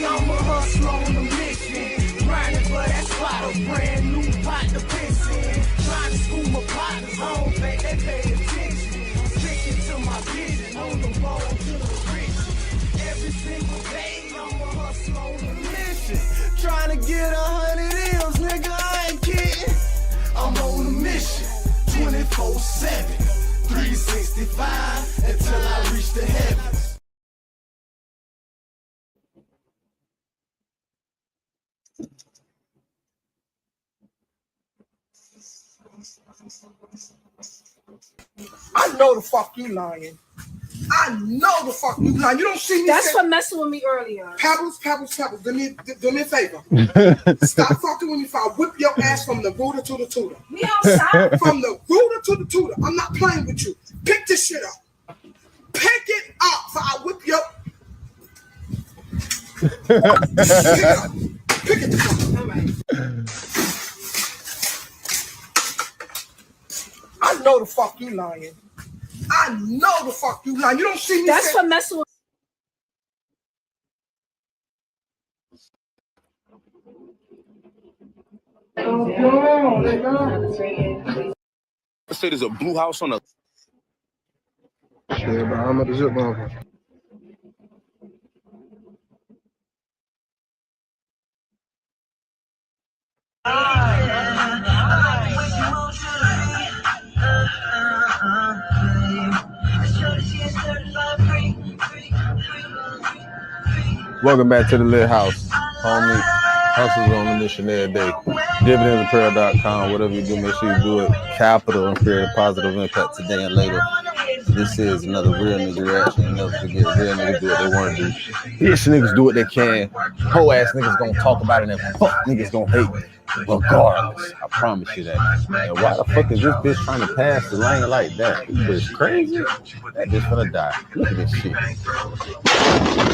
I'm a hustler on a mission. Grinding for that spot, a brand new pot to piss in. Trying to school my partners, I don't think they pay attention. I'm sticking to my vision, on the road to the riches. Every single day, I'm a hustler on a mission. Trying to get 100 M's, nigga, I ain't kidding. I'm on a mission, 24/7, 365, until I reach the heavens. I know the fuck you lying. I know the fuck you lying. You don't see me. That's for messing with me earlier. Pebbles. Do me a favor. Stop fucking with me if I whip your ass from the rooter to the tutor. We outside. From the rooter to the tutor. I'm not playing with you. Pick this shit up. Pick it up for I whip your. Pick it up. Pick it up. All right. I know the fuck you lying. I know the fuck you lying. You don't see me. That's for messing with. Let's say there's a blue house on a. Yeah, but I'm at the zip line. Welcome back to the Lit House. Homie, hustles on the mission every day. Dividendsofprayer.com. Whatever you do, make sure you do it capital and create a positive impact today and later. This is another real nigga reaction. And never forget, real niggas do what they want to do. Bitch niggas do what they can. Whole ass niggas gonna talk about it and fuck niggas gonna hate. Regardless, I promise you that. And why the fuck is this bitch trying to pass the lane like that? This bitch crazy? That bitch gonna die. Look at this shit.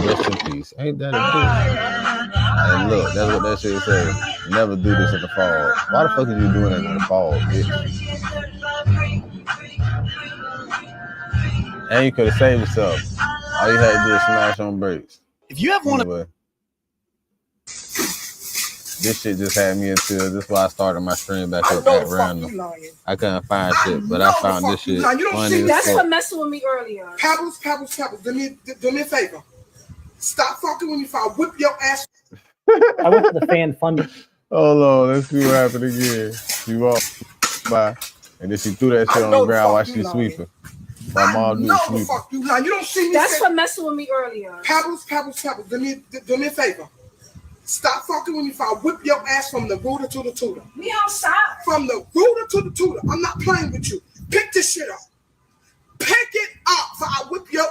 Rest in peace. Ain't that a bitch? And look, that's what that shit said. Never do this in the fall. Why the fuck are you doing it in the fall, bitch? And you could have saved yourself. All you had to do is smash on brakes. If you ever want to. This shit just had me into it. This is why I started my stream back up at random. I couldn't find shit, but I found this shit. That's for messing with me earlier. Pebbles. Do me a favor. Stop fucking with me if I whip your ass. I went to the fan funding. Hold on, let's see what happened again. She walked by, and then she threw that shit on the ground while she's sweeping. My mom know the fuck you lying. You don't see me. That's for messing with me earlier. Pebbles. Do me a favor. Stop fucking with me if I whip your ass from the rooter to the tutor. We outside. From the rooter to the tutor. I'm not playing with you. Pick this shit up. Pick it up for I whip your.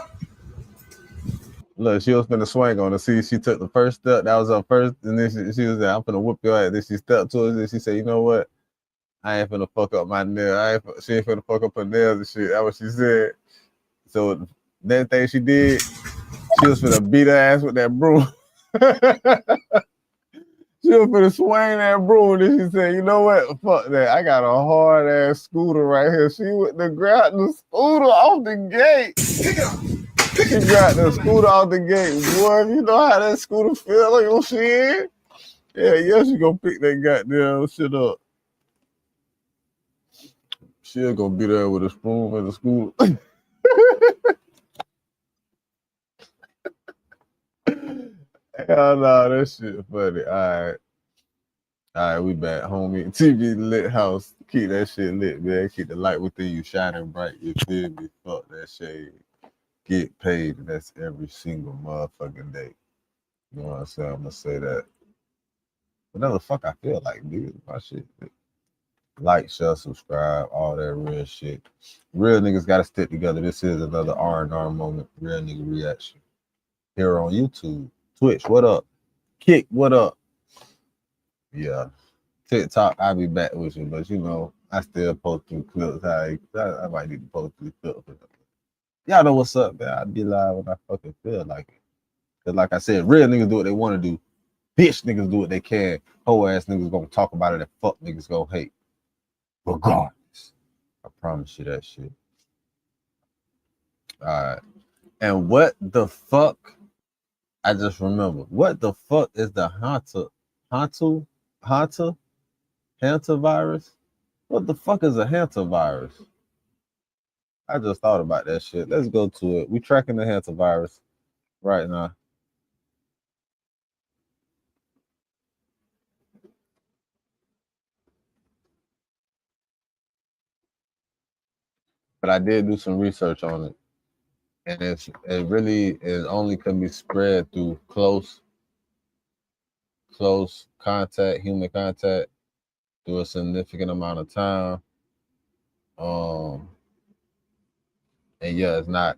Look, she was finna swing on her. See, she took the first step. That was her first. And then she was like, I'm finna whip your ass. Then she stepped towards it. She said, you know what? I ain't finna fuck up my nail. She ain't finna fuck up her nails and shit. That's what she said. So, that thing she did, she was finna beat her ass with that broom. She was finna swing that broom, and then she said, you know what? Fuck that. I got a hard ass scooter right here. She went to grab the scooter off the gate. Pick it up. She grabbed the scooter off the gate. Boy, you know how that scooter feel like your shit? Yeah, she gonna pick that goddamn shit up. She'll gonna be there with a spoon and a scooter. Hell no, that shit funny. All right, we back. HOMEINCTV Lit House. Keep that shit lit, man. Keep the light within you shining bright. You feel me? Fuck that shade. Get paid, and that's every single motherfucking day. You know what I'm saying? I'm gonna say that. Whatever the fuck I feel like, dude. My shit. Like, share, subscribe, all that real shit. Real niggas gotta stick together. This is another R&R moment. Real nigga reaction. Here on YouTube. Twitch, what up? Kick, what up? Yeah. TikTok, I'll be back with you, but you know, I still post through clips. I might need to post through clips. Y'all know what's up, man. I'll be live when I fucking feel like it. Because like I said, real niggas do what they want to do. Bitch niggas do what they can. Whole ass niggas gonna talk about it and fuck niggas gonna hate. Regardless. I promise you that shit. All right. And what the fuck I just remember. What the fuck is the hantavirus? What the fuck is a hantavirus? I just thought about that shit. Let's go to it. We tracking the hantavirus right now. But I did do some research on it. And it really is only can be spread through close contact, human contact, through a significant amount of time. And yeah, it's not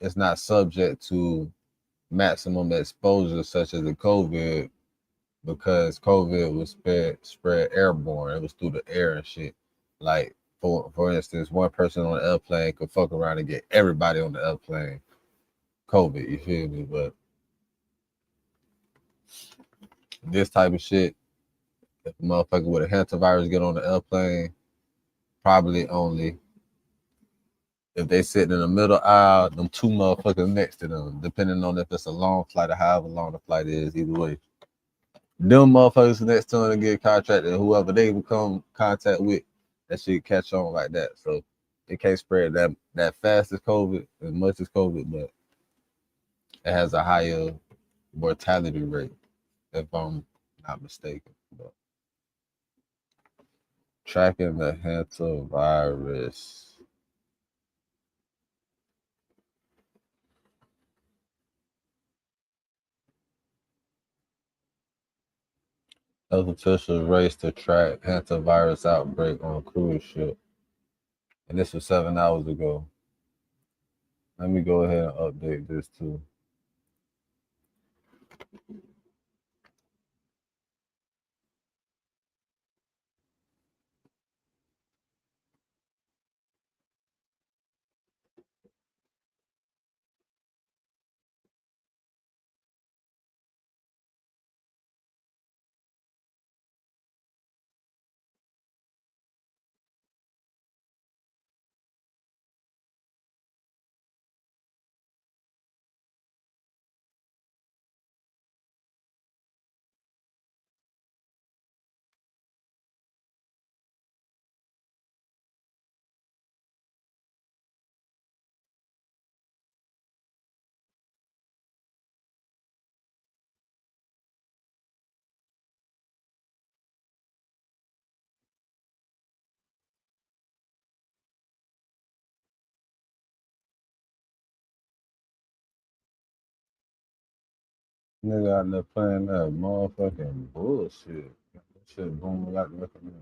it's not subject to maximum exposure such as the COVID, because COVID was spread airborne. It was through the air and shit. Like for instance, one person on the airplane could fuck around and get everybody on the airplane COVID. You feel me? But this type of shit, if a motherfucker with a hantavirus get on the airplane, probably only if they sitting in the middle aisle, them two motherfuckers next to them, depending on if it's a long flight or however long the flight is, either way. Them motherfuckers next to them to get contracted, whoever they become contact with, that shit catch on like that. So it can't spread that fast as COVID, as much as COVID, but it has a higher mortality rate, if I'm not mistaken. But tracking the hantavirus. Health officials race to track hantavirus outbreak on cruise ship. And this was 7 hours ago. Let me go ahead and update this too. Nigga out there playing that motherfucking bullshit. That shit booming like nothing.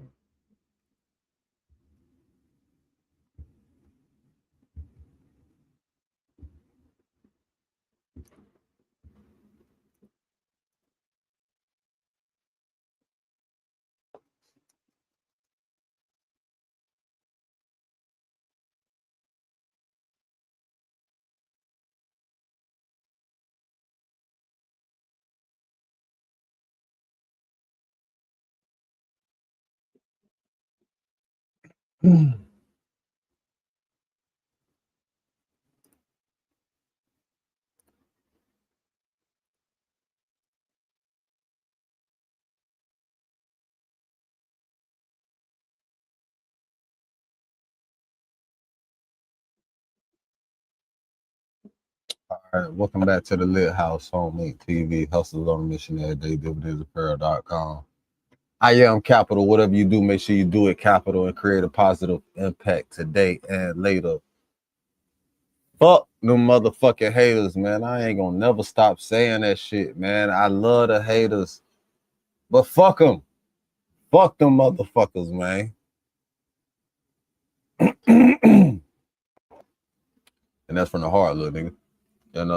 All right, welcome back to the Lit House, HOMEIncTV, hustles on a mission every day, dividendsapparel.com. I am Capital. Whatever you do, make sure you do it capital and create a positive impact today and later. Fuck them motherfucking haters, man. I ain't gonna never stop saying that shit, man. I love the haters, but fuck them. Fuck them motherfuckers, man. And that's from the heart, little nigga. And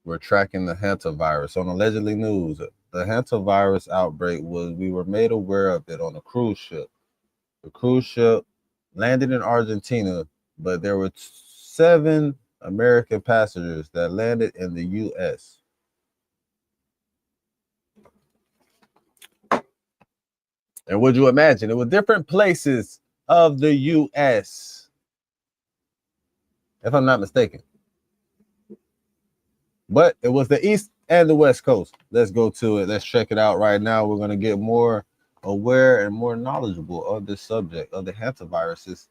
we're tracking the hantavirus. On allegedly news, the hantavirus outbreak we were made aware of it on a cruise ship. The cruise ship landed in Argentina, but there were 7 American passengers that landed in the U.S. And would you imagine, it was different places of the U.S., if I'm not mistaken. But it was the East and the West Coast. Let's go to it. Let's check it out right now. We're going to get more aware and more knowledgeable of this subject of the hantaviruses.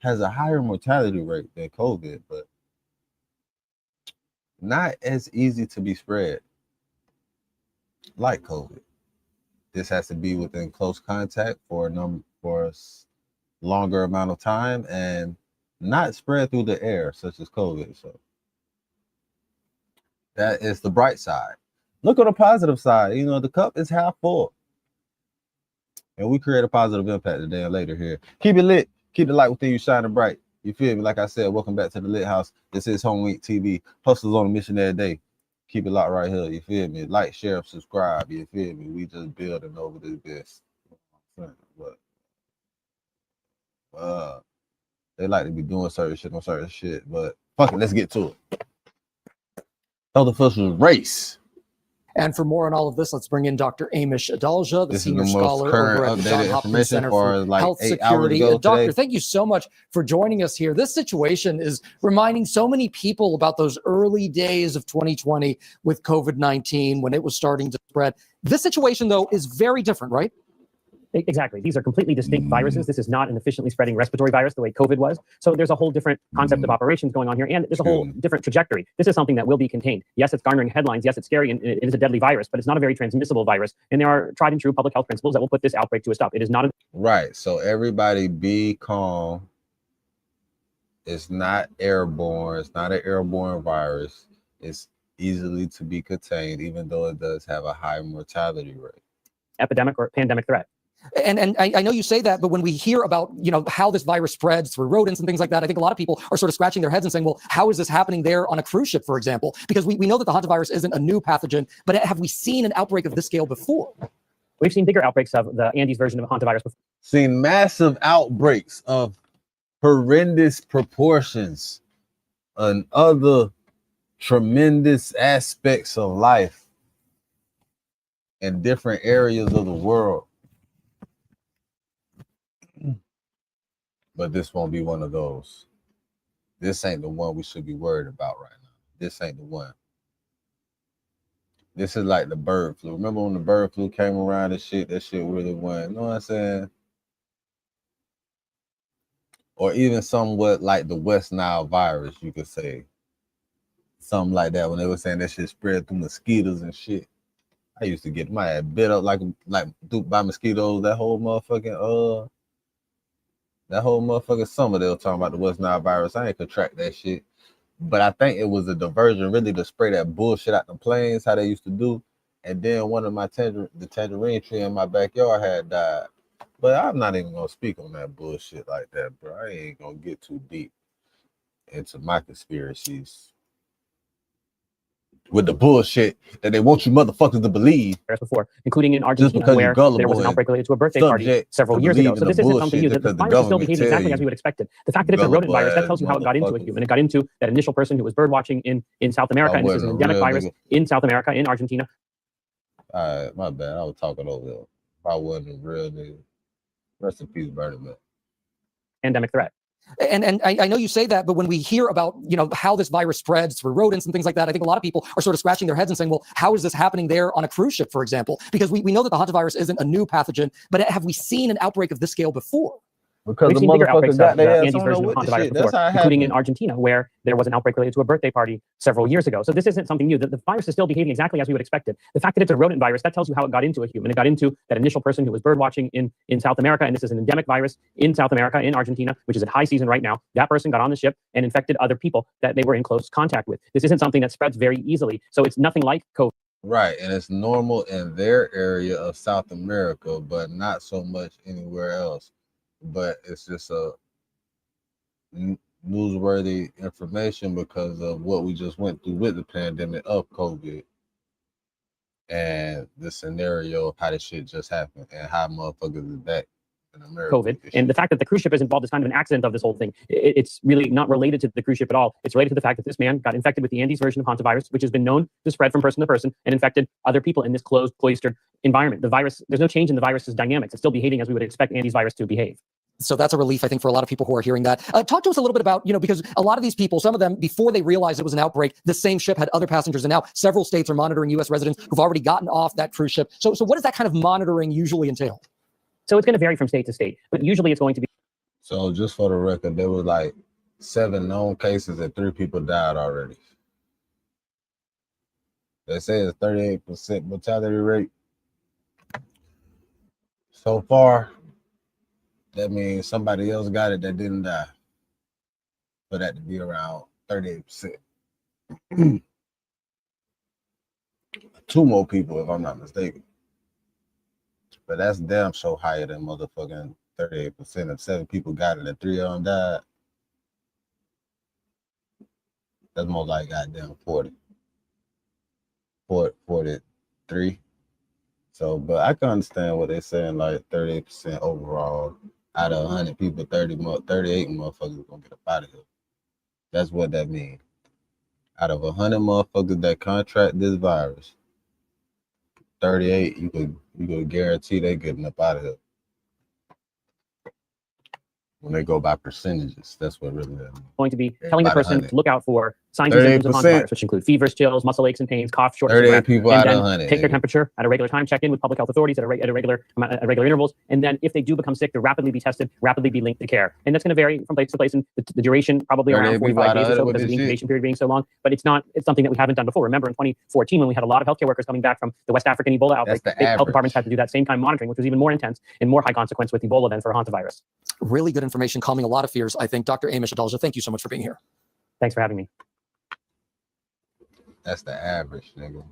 Has a higher mortality rate than COVID, but not as easy to be spread like COVID. This has to be within close contact for a longer amount of time and not spread through the air, such as COVID. So that is the bright side. Look on the positive side. You know, the cup is half full. And we create a positive impact today and later here. Keep it lit. Keep the light within you shining bright. You feel me? Like I said, welcome back to the Lit House. This is HOMEIncTV. Hustlers on a mission every day. Keep it locked right here. You feel me? Like, share, subscribe. You feel me? We just building over this. But they like to be doing certain shit on certain shit. But fuck it, let's get to it. Other officials race. And for more on all of this, let's bring in Dr. Amish Adalja, the This senior is the most scholar current over at the updated Johns Hopkins information Center for for like Health 8 hours Security. ago Doctor, today. thank you so much for joining us here. This situation is reminding so many people about those early days of 2020 with COVID-19 when it was starting to spread. This situation, though, is very different, right? Exactly. These are completely distinct viruses. This is not an efficiently spreading respiratory virus the way COVID was. So there's a whole different concept of operations going on here, and there's a whole different trajectory. This is something that will be contained. Yes, it's garnering headlines. Yes, it's scary, and it is a deadly virus, but it's not a very transmissible virus. And there are tried and true public health principles that will put this outbreak to a stop. It is not Right. So everybody be calm. It's not airborne. It's not an airborne virus. It's easily to be contained, even though it does have a high mortality rate. epidemic or pandemic threat. And I know you say that, but when we hear about, you know, how this virus spreads through rodents and things like that, I think a lot of people are sort of scratching their heads and saying, well, how is this happening there on a cruise ship, for example? Because we know that the hantavirus isn't a new pathogen, but have we seen an outbreak of this scale before? We've seen bigger outbreaks of the Andes version of hantavirus before. Seen massive outbreaks of horrendous proportions and other tremendous aspects of life in different areas of the world. But this won't be one of those. This ain't the one we should be worried about right now. This ain't the one. This is like the bird flu. Remember when the bird flu came around and shit, that shit really went, you know what I'm saying? Or even somewhat like the West Nile virus, you could say. Something like that, when they were saying that shit spread through mosquitoes and shit. I used to get my ass bit up like by mosquitoes that whole motherfucking summer. They were talking about the West Nile virus. I ain't contract that shit. But I think it was a diversion really to spray that bullshit out the planes, how they used to do. And then one of my the tangerine tree in my backyard had died. But I'm not even gonna speak on that bullshit like that, bro. I ain't gonna get too deep into my conspiracies with the bullshit that they want you motherfuckers to believe. Before, including in Argentina, where there was an outbreak related to a birthday party several years ago. So this isn't something new. The virus is still behaving exactly as we would expect it. The fact that it's a rodent virus, that tells you how it got into a human. It got into that initial person who was bird watching in South America, and this is an endemic virus in South America, in Argentina. All right, my bad. I was talking over there. If I wasn't a real nigga. Rest in peace, Bernie, man. Pandemic threat. And I know you say that, but when we hear about, you know, how this virus spreads through rodents and things like that, I think a lot of people are sort of scratching their heads and saying, well, how is this happening there on a cruise ship, for example? Because we know that the hantavirus isn't a new pathogen, but have we seen an outbreak of this scale before? Because we've the seen bigger outbreaks got of the their Andes ass on version there of with the hantavirus shit. before, That's how it including in happened. Argentina, where there was an outbreak related to a birthday party several years ago. So this isn't something new. The virus is still behaving exactly as we would expect it. The fact that it's a rodent virus, that tells you how it got into a human. It got into that initial person who was bird watching in South America, and this is an endemic virus in South America, in Argentina, which is at high season right now. That person got on the ship and infected other people that they were in close contact with. This isn't something that spreads very easily. So it's nothing like COVID. Right, and it's normal in their area of South America, but not so much anywhere else. But it's just a newsworthy information because of what we just went through with the pandemic of COVID and the scenario of how this shit just happened and how motherfuckers is back in America. COVID, and the fact that the cruise ship is involved is kind of an accident of this whole thing. It's really not related to the cruise ship at all. It's related to the fact that this man got infected with the Andes version of hantavirus, which has been known to spread from person to person and infected other people in this closed, cloistered environment. The virus, there's no change in the virus's dynamics. It's still behaving as we would expect Andes virus to behave. So that's a relief, I think, for a lot of people who are hearing that. Talk to us a little bit about, because a lot of these people, some of them, before they realized it was an outbreak, the same ship had other passengers, and now several states are monitoring U.S. residents who've already gotten off that cruise ship. So what does that kind of monitoring usually entail? So it's going to vary from state to state, but usually it's going to be. So just for the record, there was like 7 known cases and 3 people died already. They say it's 38% mortality rate. So far, that means somebody else got it that didn't die. For that to be around 38%. 2 more people, if I'm not mistaken. But that's damn so higher than motherfucking 38%. If 7 people got it and 3 of them died, that's more like goddamn 43. So, but I can understand what they're saying, like 38% overall. Out of 100 people, 38 motherfuckers gonna get up out of here. That's what that means. Out of 100 motherfuckers that contract this virus, 38, you could guarantee they getting up out of here. When they go by percentages, that's what really that means. Going to be telling the person 100. to look out for signs and symptoms of hantavirus, which include fevers, chills, muscle aches and pains, cough, shortness of 38 breath, people and out of then 100. take their temperature at a regular time, check in with public health authorities at regular intervals, and then if they do become sick, to rapidly be tested, rapidly be linked to care. And that's going to vary from place to place, and the duration probably around 45 days or so because of the incubation period being so long. But it's something that we haven't done before. Remember in 2014 when we had a lot of healthcare workers coming back from the West African Ebola outbreak, health departments had to do that same kind of monitoring, which was even more intense and more high consequence with Ebola than for hantavirus. Really good information, calming a lot of fears, I think. Dr. Amish Adalja, thank you so much for being here. Thanks for having me. That's the average, nigga.